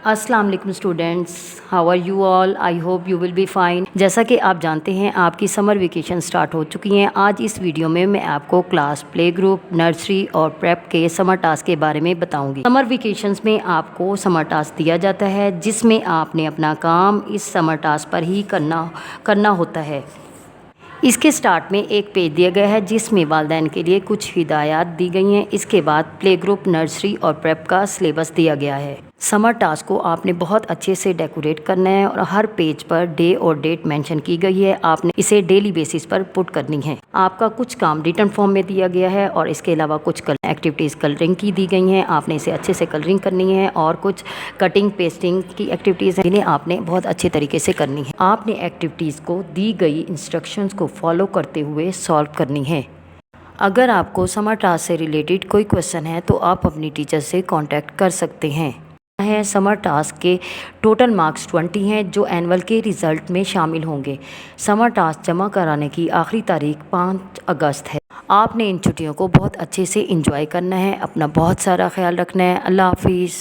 अस्सलाम वालेकुम students, how are you all. I hope you will be fine. जैसा कि आप जानते हैं आपकी समर वेकेशन स्टार्ट हो चुकी हैं। आज इस वीडियो में मैं आपको क्लास, प्ले ग्रुप, नर्सरी और प्रेप के समर टास्क के बारे में बताऊंगी। समर वेकेशंस में आपको समर टास्क दिया जाता है जिसमें आपने अपना काम इस समर टास्क पर ही करना होता है। इसके स्टार्ट में एक पेज दिया गया है जिसमें वालिदैन के लिए कुछ हिदायत दी गई हैं। इसके बाद प्ले ग्रुप, नर्सरी और प्रेप का सिलेबस दिया गया है। समर टास्क को आपने बहुत अच्छे से डेकोरेट करना है और हर पेज पर डे और डेट मेंशन की गई है। आपने इसे डेली बेसिस पर पुट करनी है। आपका कुछ काम रिटन फॉर्म में दिया गया है और इसके अलावा कुछ एक्टिविटीज़ कलरिंग की दी गई हैं। आपने इसे अच्छे से कलरिंग करनी है और कुछ कटिंग पेस्टिंग की एक्टिविटीज़ हैं जिन्हें आपने बहुत अच्छे तरीके से करनी है। आपने एक्टिविटीज़ को दी गई इंस्ट्रक्शंस को फॉलो करते हुए सॉल्व करनी है। अगर आपको समर टास्क से रिलेटेड कोई क्वेश्चन है तो आप अपनी टीचर से कांटेक्ट कर सकते हैं। समर टास्क के टोटल मार्क्स 20 हैं जो एनुअल के रिज़ल्ट में शामिल होंगे। समर टास्क जमा कराने की आखिरी तारीख 5 अगस्त है। आपने इन छुट्टियों को बहुत अच्छे से एंजॉय करना है। अपना बहुत सारा ख्याल रखना है। अल्लाह हाफिज़।